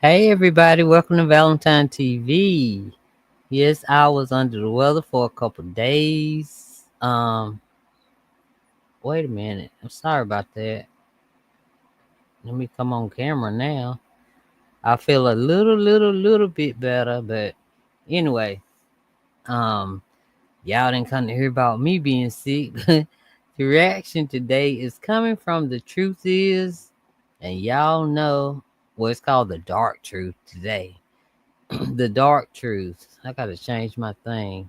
Hey everybody, welcome to Valentine TV. Yes, I was under the weather for a couple days. Wait a minute. I'm sorry about that. Let me come on camera now. I feel a little bit better, but anyway, um, y'all didn't come to hear about me being sick. The reaction today is coming from the truth is, and y'all know what's called the dark truth today. The dark truth. I gotta change my thing.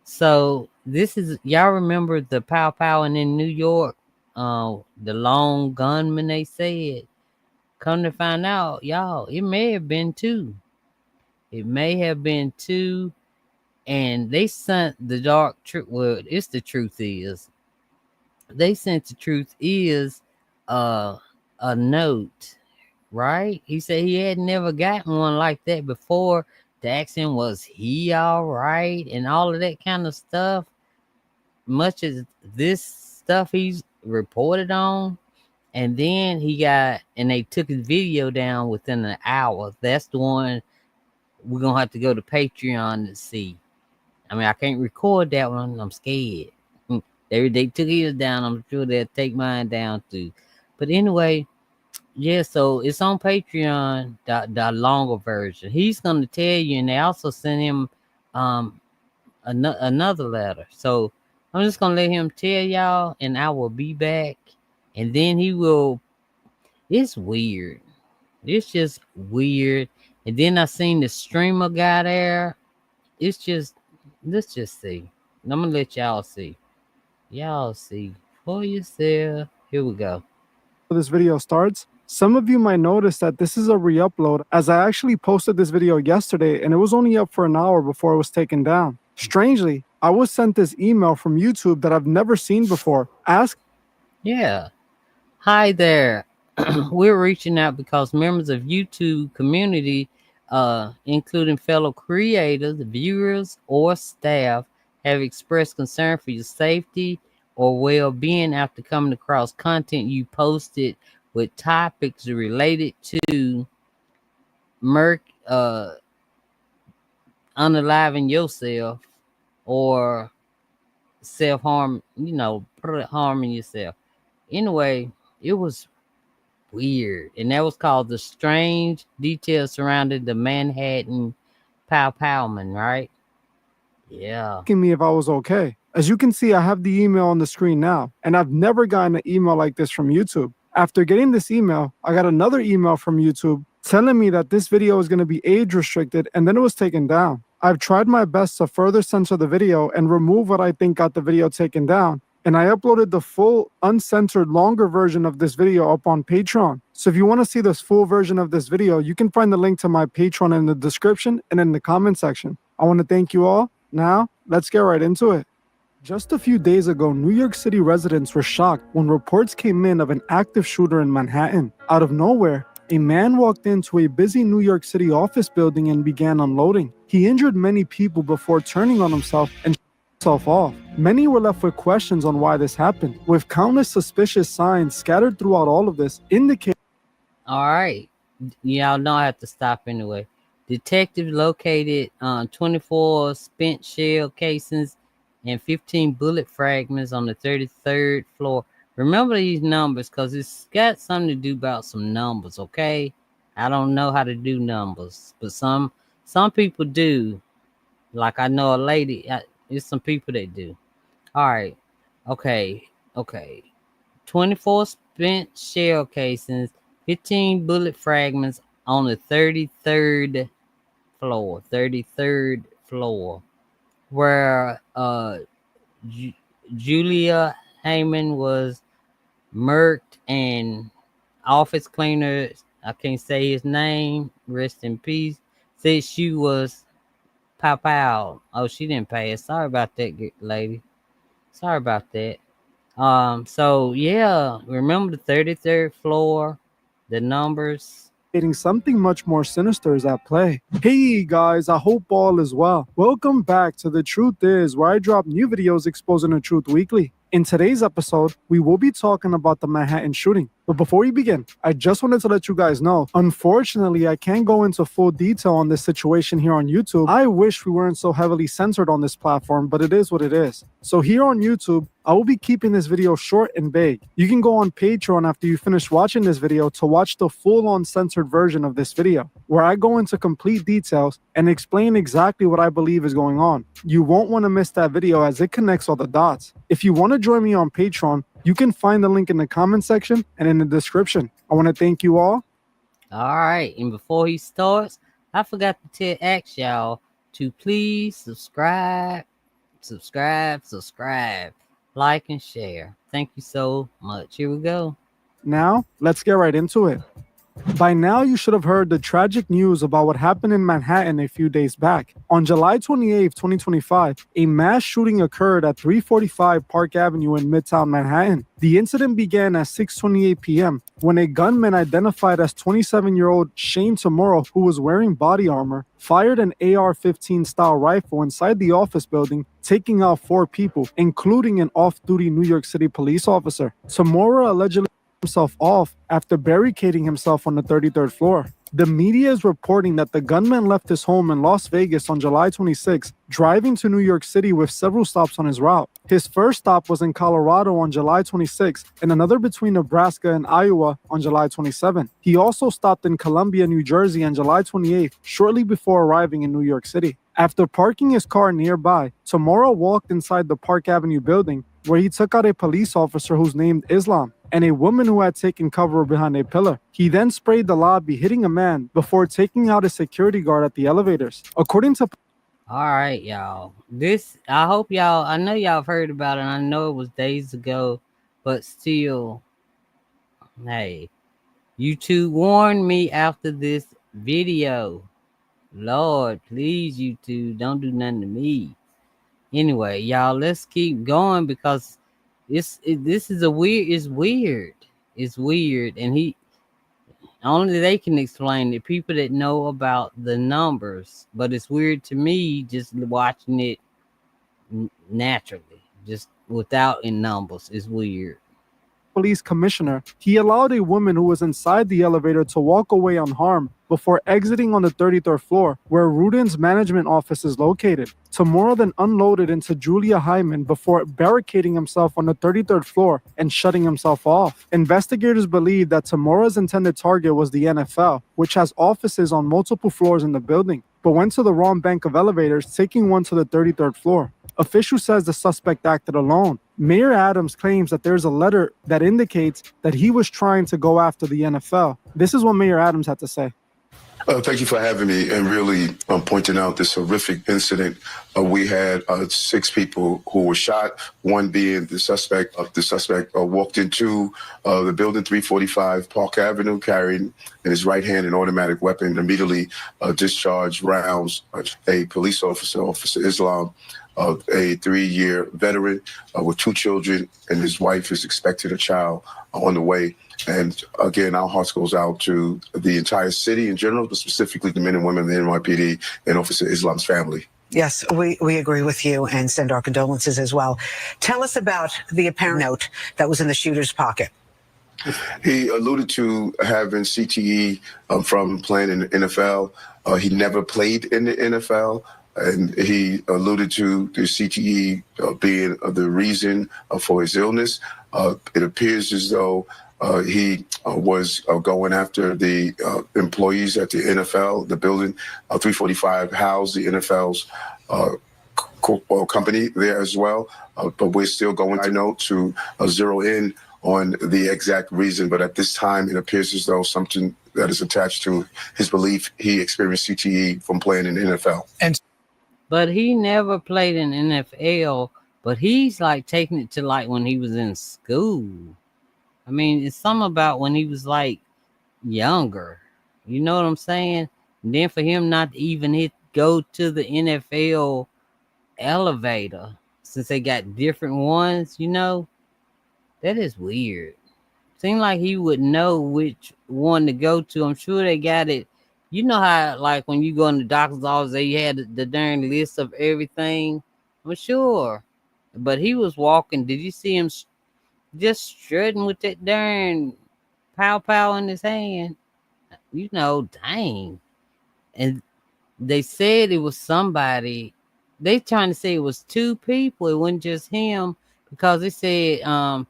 So this is y'all remember the pow powing in New York? The lone gunman they said. Come to find out, y'all, it may have been two. It may have been two, and they sent the dark truth. Well, it's the truth is they sent the truth is uh a note, right? He said he had never gotten one like that before. The accent was he all right and all of that kind of stuff. Much as this stuff he's reported on, and then he got and they took his video down within an hour. That's the one we're gonna have to go to Patreon to see. I mean, I can't record that one. I'm scared. They took his down. I'm sure they'll take mine down too. But anyway, yeah, so it's on Patreon, the longer version. He's gonna tell you, and they also sent him um another letter. So I'm just gonna let him tell y'all, and I will be back, and then he will. It's weird. It's just weird. And then I seen the streamer guy there. It's just let's just see. I'm gonna let y'all see. Y'all see for yourself. Here we go. This video starts, some of you might notice that this is a re-upload, as I actually posted this video yesterday and it was only up for an hour before it was taken down. Strangely, I was sent this email from YouTube that I've never seen before. Yeah. Hi there. We're reaching out because members of YouTube community, including fellow creators, viewers, or staff, have expressed concern for your safety or well-being after coming across content you posted with topics related to murk unaliving yourself or self-harm, harming yourself. Anyway, it was weird, and that was called the strange details surrounding the Manhattan Pow Powman, right? Yeah. Asking me if I was okay. As you can see, I have the email on the screen now, and I've never gotten an email like this from YouTube. After getting this email, I got another email from YouTube telling me that this video is going to be age restricted, and then it was taken down. I've tried my best to further censor the video and remove what I think got the video taken down, and I uploaded the full uncensored longer version of this video up on Patreon. So if you want to see this full version of this video, you can find the link to my Patreon in the description and in the comment section. I want to thank you all. Now, let's get right into it. Just a few days ago, New York City residents were shocked when reports came in of an active shooter in Manhattan. Out of nowhere, a man walked into a busy New York City office building and began unloading. He injured many people before turning on himself and shot himself off. Many were left with questions on why this happened, with countless suspicious signs scattered throughout all of this indicating. All right. Y'all know I have to stop anyway. Detectives located 24 spent shell casings and 15 bullet fragments on the 33rd floor. Remember these numbers because it's got something to do about some numbers, okay? I don't know how to do numbers, but some people do. Like I know a lady, there's some people that do. All right. Okay. 24 spent shell casings, 15 bullet fragments on the 33rd floor, where Julia Heyman was murked, and office cleaner, I can't say his name, rest in peace, said she was pow pow. Oh, she didn't pay us. Sorry about that, lady. Sorry about that. So yeah, remember the 33rd floor, the numbers. Something much more sinister is at play. Hey guys, I hope all is well. Welcome back to The Truth Is, where I drop new videos exposing the truth weekly. In today's episode, we will be talking about the Manhattan shooting. But before we begin, I just wanted to let you guys know, unfortunately, I can't go into full detail on this situation here on YouTube. I wish we weren't so heavily censored on this platform, but it is what it is. So here on YouTube, I will be keeping this video short and vague. You can go on Patreon after you finish watching this video to watch the full-on censored version of this video, where I go into complete details and explain exactly what I believe is going on. You won't want to miss that video as it connects all the dots. If you want to join me on Patreon, you can find the link in the comment section and in the description. I want to thank you all. All right, and before he starts, I forgot to ask y'all to please subscribe, like and share. Thank you so much. Here we go. Now, let's get right into it. By now, you should have heard the tragic news about what happened in Manhattan a few days back. On July 28, 2025, a mass shooting occurred at 345 Park Avenue in Midtown Manhattan. The incident began at 6:28 p.m. when a gunman identified as 27-year-old Shane Tamura, who was wearing body armor, fired an AR-15 style rifle inside the office building, taking out 4 people, including an off-duty New York City police officer. Tamura allegedly himself off after barricading himself on the 33rd floor. The media is reporting that the gunman left his home in Las Vegas on July 26, driving to New York City with several stops on his route. His first stop was in Colorado on July 26 and another between Nebraska and Iowa on July 27. He also stopped in Columbia, New Jersey on July 28, shortly before arriving in New York City. After parking his car nearby, Tamura walked inside the Park Avenue building, where he took out a police officer who's named Islam and a woman who had taken cover behind a pillar. He then sprayed the lobby, hitting a man before taking out a security guard at the elevators. According to All right, y'all. I hope y'all, I know y'all have heard about it. I know it was days ago, but still, hey, YouTube warned me after this video. Lord, please, YouTube, don't do nothing to me. Anyway, y'all, let's keep going because this is it's weird. It's weird, and only they can explain it. People that know about the numbers, but it's weird to me just watching it naturally, just without in numbers. It's weird. police commissioner, he allowed a woman who was inside the elevator to walk away unharmed before exiting on the 33rd floor, where Rudin's management office is located. Tamura then unloaded into Julia Hyman before barricading himself on the 33rd floor and shutting himself off. Investigators believe that Tamura's intended target was the NFL, which has offices on multiple floors in the building, but went to the wrong bank of elevators, taking one to the 33rd floor. Official says the suspect acted alone. Mayor Adams claims that there's a letter that indicates that he was trying to go after the NFL. This is what Mayor Adams had to say. Thank you for having me and really pointing out this horrific incident. We had 6 people who were shot, one being the suspect. The suspect walked into the building 345 Park Avenue carrying in his right hand an automatic weapon, immediately discharged rounds. A police officer, Officer Islam, a 3-year veteran with 2 children, and his wife is expecting a child on the way. And again, our hearts goes out to the entire city in general, but specifically the men and women of the NYPD and Officer Islam's family. Yes, we agree with you and send our condolences as well. Tell us about the apparent note that was in the shooter's pocket. He alluded to having CTE from playing in the NFL. He never played in the NFL. And he alluded to the CTE being the reason for his illness. It appears as though he was going after the employees at the NFL. The building 345 housed the NFL's company there as well. But we're still going to zero in on the exact reason. But at this time, it appears as though something that is attached to his belief he experienced CTE from playing in the NFL. But he never played in NFL, but he's like taking it to like when he was in school. I mean, it's something about when he was like younger. You know what I'm saying? And then for him not to even go to the NFL elevator, since they got different ones, that is weird. Seems like he would know which one to go to. I'm sure they got it. You know how, like, when you go in the doctor's office, they had the darn list of everything? I'm sure. But he was walking. Did you see him just strutting with that darn pow pow in his hand. You know, dang. And they said it was somebody. They trying to say it was two people. It wasn't just him because they said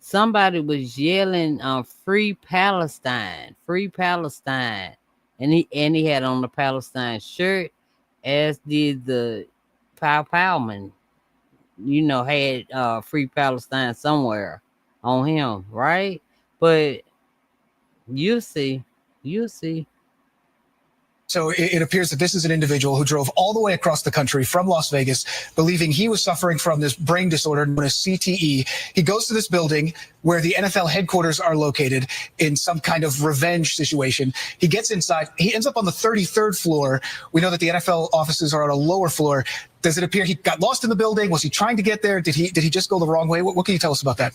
somebody was yelling free Palestine, free Palestine. And he had on the Palestine shirt, as did the Pow Powman. You know, had free Palestine somewhere on him, right? But you'll see. You'll see. So it appears that this is an individual who drove all the way across the country from Las Vegas, believing he was suffering from this brain disorder known as CTE. He goes to this building where the NFL headquarters are located in some kind of revenge situation. He gets inside. He ends up on the 33rd floor. We know that the NFL offices are on a lower floor. Does it appear he got lost in the building? Was he trying to get there? Did he just go the wrong way? What can you tell us about that?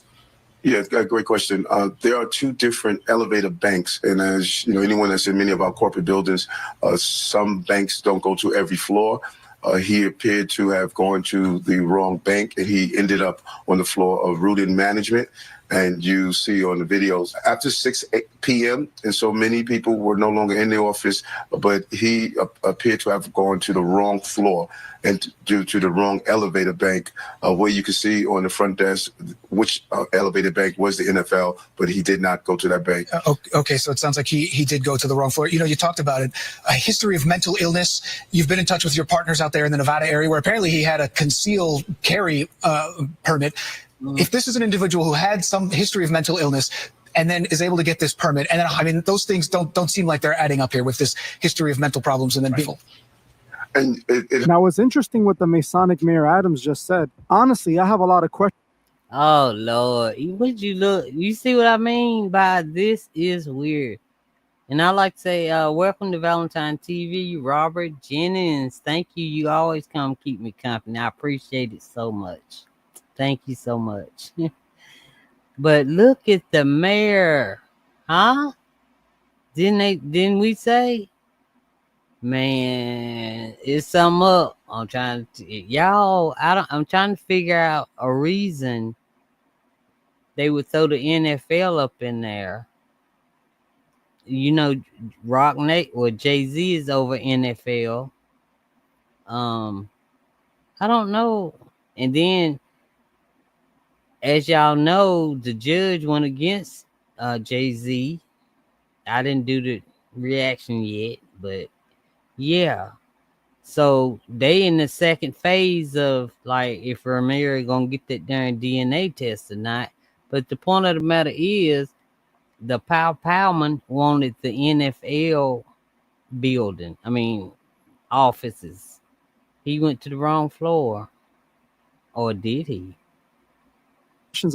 Yeah, great question. There are two different elevator banks, and as you know, anyone that's in many of our corporate buildings, some banks don't go to every floor. He appeared to have gone to the wrong bank, and he ended up on the floor of Rooted Management. And you see on the videos after 6 p.m. and so many people were no longer in the office, but he appeared to have gone to the wrong floor and due to the wrong elevator bank, where you can see on the front desk which elevator bank was the NFL, but he did not go to that bank. Okay, so it sounds like he did go to the wrong floor. You know, you talked about it, a history of mental illness. You've been in touch with your partners out there in the Nevada area where apparently he had a concealed carry permit. If this is an individual who had some history of mental illness and then is able to get this permit, and then, I mean, those things don't seem like they're adding up here with this history of mental problems and then people. And Now, what's interesting what the Masonic Mayor Adams just said, honestly, I have a lot of questions. Oh Lord, would you look? You see what I mean by this is weird. And I like to say, welcome to Valentine TV, Robert Jennings. Thank you. You always come keep me company. I appreciate it so much. Thank you so much. But look at the mayor, huh? Didn't we say? Man, it's something up. I'm trying to I'm trying to figure out a reason they would throw the NFL up in there. You know, Rock Nate or Jay-Z is over NFL. I don't know. And then, as y'all know, the judge went against Jay-Z. I didn't do the reaction yet, but yeah. So they in the second phase of like if Ramirez gonna get that darn DNA test or not. But the point of the matter is the Pow Powman wanted the NFL building. I mean offices. He went to the wrong floor. Or did he?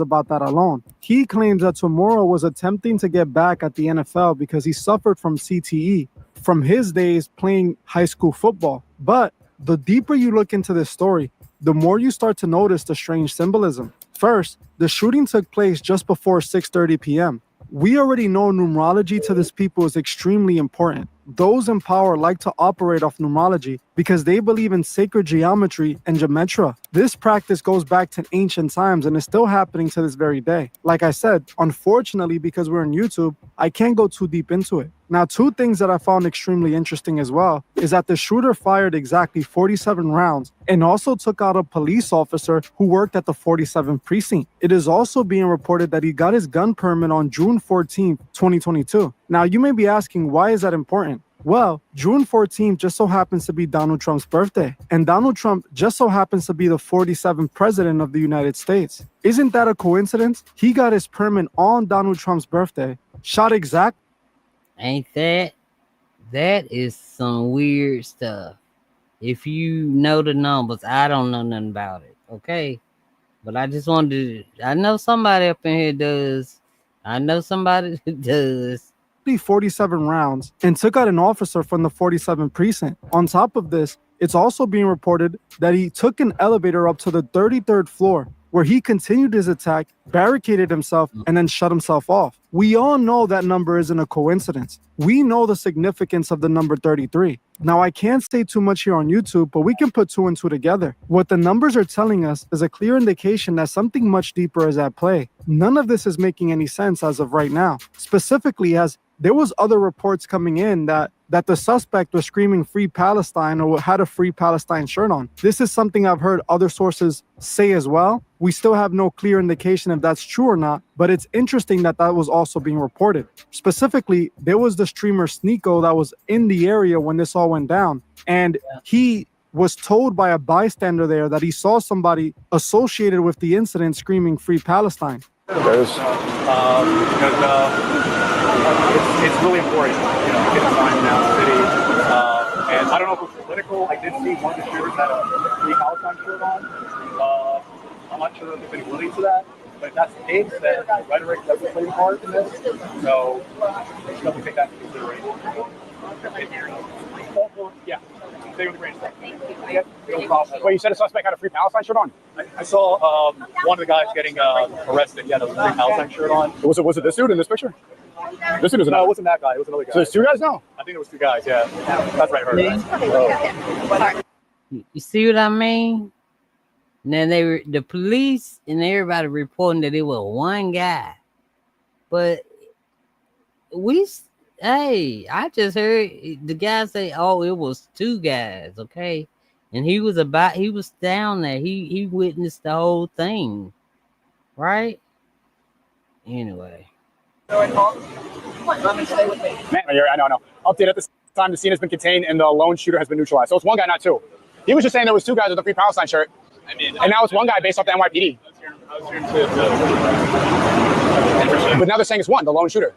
About that alone. He claims that Tomorrow was attempting to get back at the NFL because he suffered from CTE from his days playing high school football. But the deeper you look into this story, the more you start to notice the strange symbolism. First, the shooting took place just before 6:30 p.m. We already know numerology to this people is extremely important. Those in power like to operate off numerology because they believe in sacred geometry and gematria. This practice goes back to ancient times and is still happening to this very day. Like I said, unfortunately, because we're on YouTube, I can't go too deep into it. Now, two things that I found extremely interesting as well is that the shooter fired exactly 47 rounds and also took out a police officer who worked at the 47th precinct. It is also being reported that he got his gun permit on June 14th, 2022. Now, you may be asking, why is that important? Well, June 14th just so happens to be Donald Trump's birthday, and Donald Trump just so happens to be the 47th president of the United States. Isn't that a coincidence? He got his permit on Donald Trump's birthday, shot exact. Ain't that? That is some weird stuff. If you know the numbers, I don't know nothing about it, okay? But I just wanted to, I know somebody up in here does. I know somebody does. 47 rounds and took out an officer from the 47th precinct. On top of this, it's also being reported that he took an elevator up to the 33rd floor where he continued his attack, barricaded himself, and then shut himself off. We all know that number isn't a coincidence. We know the significance of the number 33. Now, I can't say too much here on YouTube, but we can put 2 and 2 together. What the numbers are telling us is a clear indication that something much deeper is at play. None of this is making any sense as of right now, specifically as there was other reports coming in that the suspect was screaming "Free Palestine" or had a "Free Palestine" shirt on. This is something I've heard other sources say as well. We still have no clear indication if that's true or not, but it's interesting that that was also being reported. Specifically, there was the streamer Sneeko that was in the area when this all went down, and he was told by a bystander there that he saw somebody associated with the incident screaming "Free Palestine." It's really important, you know, to get a sign in our city. And I don't know if it's political. I did see one of the shooters had a Free Palestine shirt on. I'm not sure if there's any validity to that, but if that's the case, then the rhetoric doesn't play a part in this. So let's definitely take that into consideration. Yeah. Stay with the grain of salt. Yeah, no problem. Wait, you said a suspect had a Free Palestine shirt on? I saw one of the guys getting arrested. He had a Free Palestine shirt on. Was it this dude in this picture? This dude was No, it wasn't that guy. It was another guy. So there's 2 guys now? I think it was 2 guys. Yeah, that's right. You see what I mean? And then the police and everybody reporting that it was one guy, but I just heard the guy say, "Oh, it was 2 guys." Okay, and he was down there. He witnessed the whole thing, right? Anyway. Man, I know. Update at this time, the scene has been contained and the lone shooter has been neutralized. So it's 1 guy, not 2. He was just saying there was 2 guys with a Free Palestine shirt. I mean, and now it's 1 guy based off the NYPD. But now they're saying it's 1, the lone shooter.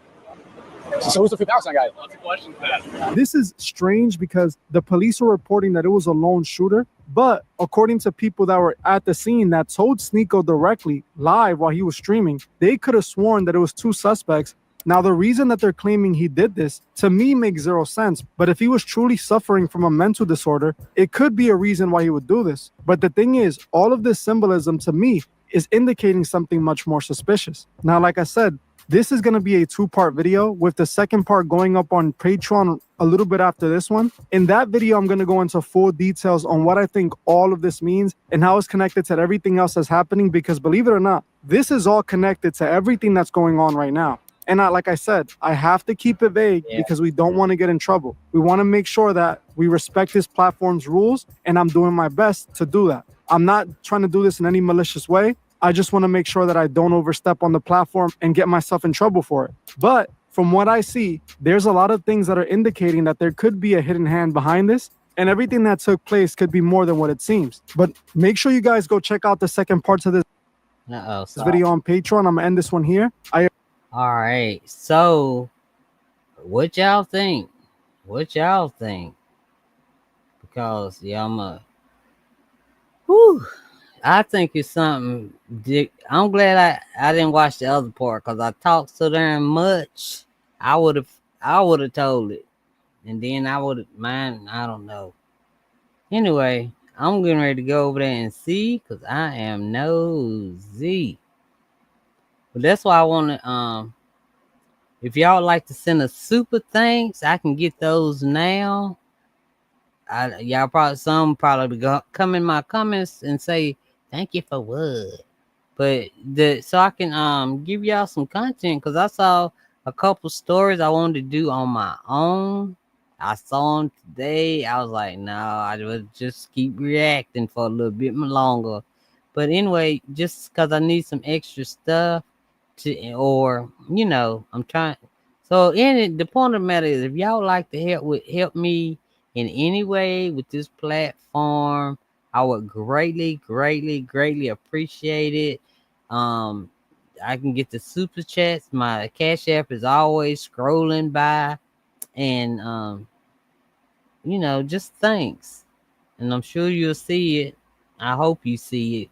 So who's the Free Palestine guy? Lots of questions for that. This is strange because the police are reporting that it was a lone shooter, but according to people that were at the scene that told Sneeko directly live while he was streaming, they could have sworn that it was 2 suspects. Now, the reason that they're claiming he did this, to me, makes 0 sense. But if he was truly suffering from a mental disorder, it could be a reason why he would do this. But the thing is, all of this symbolism to me is indicating something much more suspicious. Now, like I said, this is going to be a 2-part video with the second part going up on Patreon a little bit after this one. In that video, I'm going to go into full details on what I think all of this means and how it's connected to everything else that's happening, because believe it or not, this is all connected to everything that's going on right now. And like I said, I have to keep it vague because we don't want to get in trouble. We want to make sure that we respect this platform's rules, and I'm doing my best to do that. I'm not trying to do this in any malicious way. I just want to make sure that I don't overstep on the platform and get myself in trouble for it. But from what I see, there's a lot of things that are indicating that there could be a hidden hand behind this, and everything that took place could be more than what it seems. But make sure you guys go check out the second parts of this video on Patreon. I'm going to end this one here. All right. So what y'all think? Because I think it's something. I'm glad I didn't watch the other part, because I talked so damn much. I would have told it, and then I don't know. Anyway, I'm getting ready to go over there and see, because I am nosy. But that's why I want to. If y'all like to send us super thanks, I can get those now. Y'all probably come in my comments and say thank you for what. But so I can give y'all some content, because I saw a couple stories I wanted to do on my own. I saw them today. I was like, no, I would just keep reacting for a little bit longer. But anyway, just because I need some extra stuff I'm trying. So the point of the matter is, if y'all like to help me in any way with this platform, I would greatly appreciate it. I can get the super chats. My Cash App is always scrolling by, and just thanks. And I'm sure you'll see it. I hope you see it.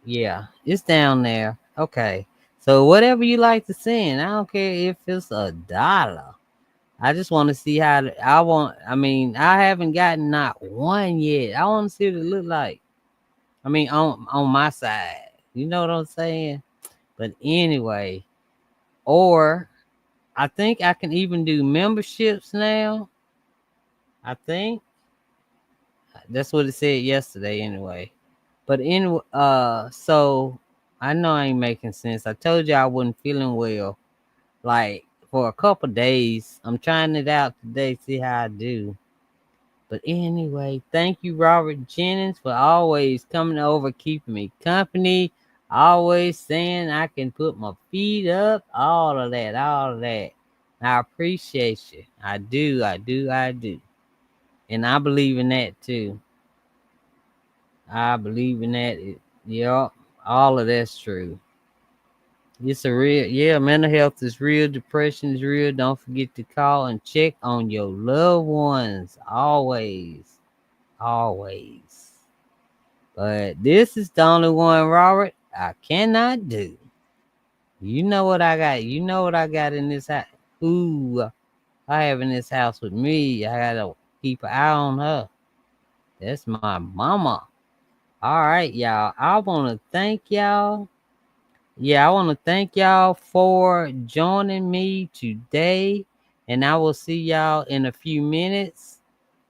Yeah, it's down there. Okay. So whatever you like to send, I don't care if it's $1. I just want to see how I haven't gotten not one yet. I want to see what it look like. I mean, on my side. You know what I'm saying? But anyway, or I think I can even do memberships now. I think that's what it said yesterday anyway. But anyway, so I know I ain't making sense. I told you I wasn't feeling well, like for a couple days. I'm trying it out today, see how I do. But anyway, thank you, Robert Jennings, for always coming over, keeping me company, always saying I can put my feet up, all of that, all of that. I appreciate you. I do, I do, I do. And I believe in that too. I believe in that. Yep, all of that's true. It's a real, yeah, mental health is real, depression is real. Don't forget to call and check on your loved ones. Always, always. But this is the only one, Robert, I cannot do. You know what I got. You know what I got in this house. Who I have in this house with me. I gotta keep an eye on her. That's my mama. All right, y'all. I want to thank y'all. Yeah, I want to thank y'all for joining me today. And I will see y'all in a few minutes.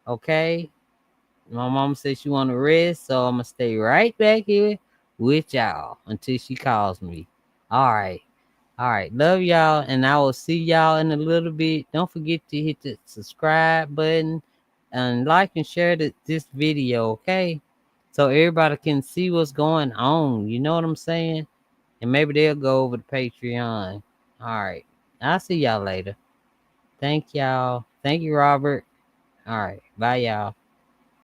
Okay. My mom said she want to rest, so I'm gonna stay right back here with y'all until she calls me. All right, all right. Love y'all, and I will see y'all in a little bit. Don't forget to hit the subscribe button and like and share this video, okay? So everybody can see what's going on. You know what I'm saying? And maybe they'll go over to Patreon. All right, I'll see y'all later. Thank y'all. Thank you, Robert. All right, bye, y'all.